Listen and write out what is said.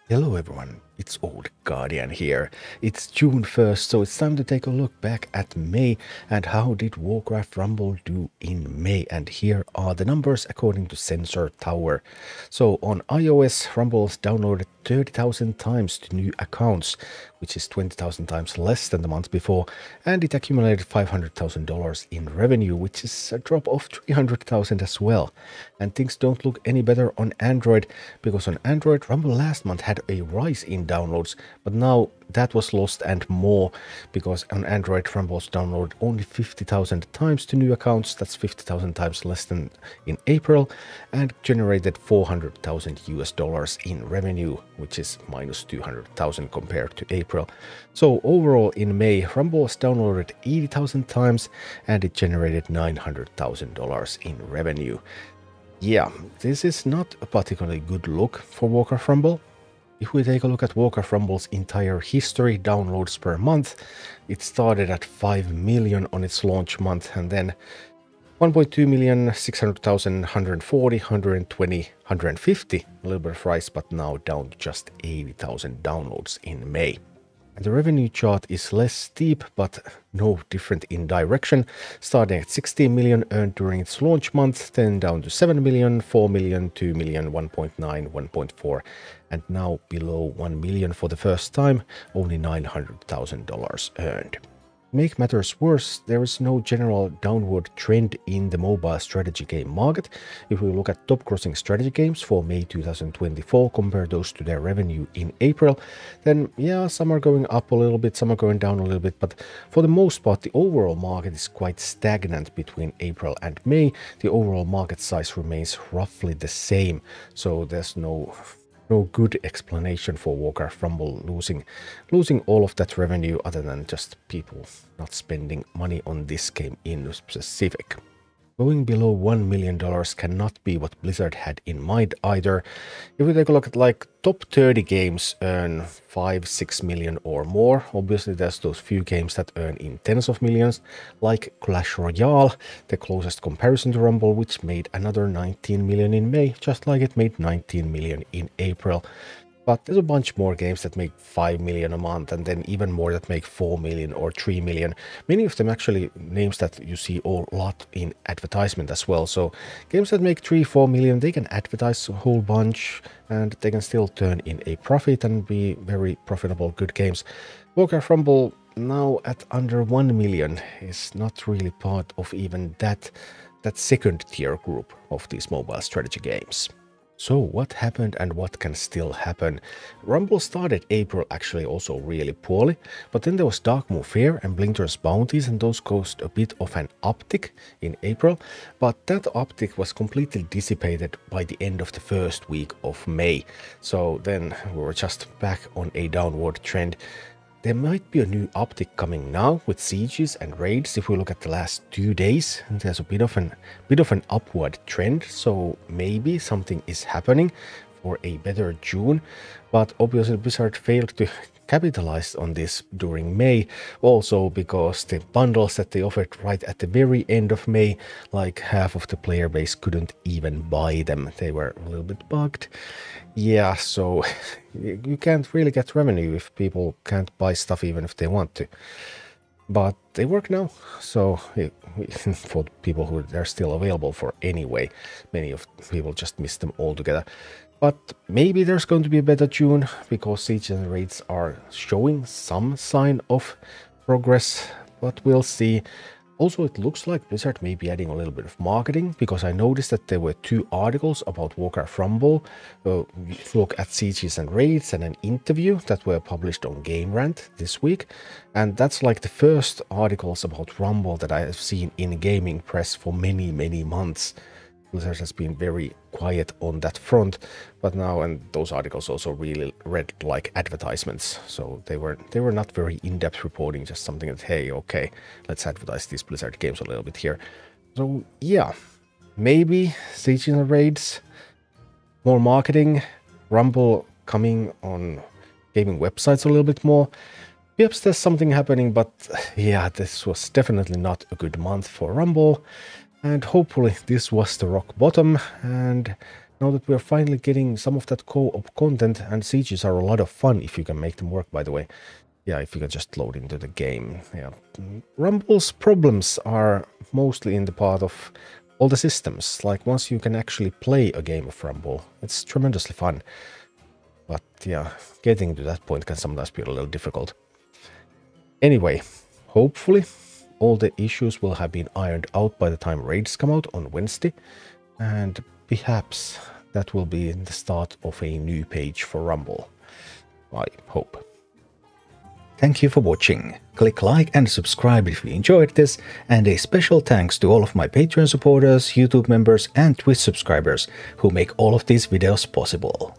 Hello everyone, it's Old Guardian here. It's June 1st, so it's time to take a look back at May and how did Warcraft Rumble do in May. And here are the numbers according to Sensor Tower. So on iOS, Rumble's downloaded 30,000 times to new accounts, which is 20,000 times less than the month before, and it accumulated $500,000 in revenue, which is a drop of 300,000 as well. And things don't look any better on Android, because on Android, Rumble last month had a rise in downloads, but now that was lost and more, because on Android, Rumble's downloaded only 50,000 times to new accounts. That's 50,000 times less than in April, and generated 400,000 US dollars in revenue, which is minus 200,000 compared to April. So overall in May, Rumble was downloaded 80,000 times and it generated $900,000 in revenue. Yeah, this is not a particularly good look for Warcraft Rumble. If we take a look at Warcraft Rumble's entire history downloads per month, it started at 5 million on its launch month, and then 1.2 million, 600,000, 140, 120, 150, a little bit of rise, but now down to just 80,000 downloads in May. And the revenue chart is less steep, but no different in direction, starting at 16 million earned during its launch month, then down to 7 million, 4 million, 2 million, 1.9, 1.4, and now below 1 million for the first time, only $900,000 earned. To make matters worse, there is no general downward trend in the mobile strategy game market. If we look at top grossing strategy games for May 2024, compare those to their revenue in April, then yeah, some are going up a little bit, some are going down a little bit, but for the most part, the overall market is quite stagnant between April and May. The overall market size remains roughly the same, so there's no good explanation for Warcraft Rumble losing all of that revenue other than just people not spending money on this game in specific. Going below $1 million cannot be what Blizzard had in mind either. If we take a look at like top 30 games earn 5-6 million or more, obviously there's those few games that earn in tens of millions, like Clash Royale, the closest comparison to Rumble, which made another 19 million in May, just like it made 19 million in April. But there's a bunch more games that make 5 million a month, and then even more that make 4 million or 3 million. Many of them actually names that you see a lot in advertisement as well. So games that make 3-4 million, they can advertise a whole bunch and they can still turn in a profit and be very profitable, good games. Warcraft Rumble now at under 1 million is not really part of even that second tier group of these mobile strategy games. So what happened and what can still happen? Rumble started April actually also really poorly, but then there was Darkmoor Fair and Blinter's Bounties, and those caused a bit of an uptick in April, but that uptick was completely dissipated by the end of the first week of May. So then we were just back on a downward trend. There might be a new uptick coming now with sieges and raids. If we look at the last 2 days, there's a bit of an upward trend, so maybe something is happening for a better June. But obviously Blizzard failed to capitalize on this during May, also because the bundles that they offered right at the very end of May, like half of the player base couldn't even buy them. They were a little bit bugged. Yeah, so you can't really get revenue if people can't buy stuff even if they want to. But they work now, so for people who they're still available for anyway, many of people just miss them altogether. But maybe there's going to be a better June, because siege and raids are showing some sign of progress, but we'll see. Also, it looks like Blizzard may be adding a little bit of marketing, because I noticed that there were 2 articles about Warcraft Rumble, look at sieges and raids, and an interview that were published on Game Rant this week. And that's like the first articles about Rumble that I have seen in gaming press for many, many months. Blizzard has been very quiet on that front, but now, and those articles also really read like advertisements, so they were not very in-depth reporting, just something that, hey, okay, let's advertise these Blizzard games a little bit here. So yeah, maybe siege and raids, more marketing, Rumble coming on gaming websites a little bit more. Perhaps there's something happening, but yeah, this was definitely not a good month for Rumble. And hopefully this was the rock bottom, and Now that we're finally getting some of that co-op content, and sieges are a lot of fun if you can make them work, by the way. Yeah, if you can just load into the game. Yeah. Rumble's problems are mostly in the part of all the systems. Like, once you can actually play a game of Rumble, it's tremendously fun. But yeah, getting to that point can sometimes be a little difficult. Anyway, hopefully all the issues will have been ironed out by the time raids come out on Wednesday, and perhaps that will be the start of a new page for Rumble. I hope. Thank you for watching. Click like and subscribe if you enjoyed this, and a special thanks to all of my Patreon supporters, YouTube members and Twitch subscribers who make all of these videos possible.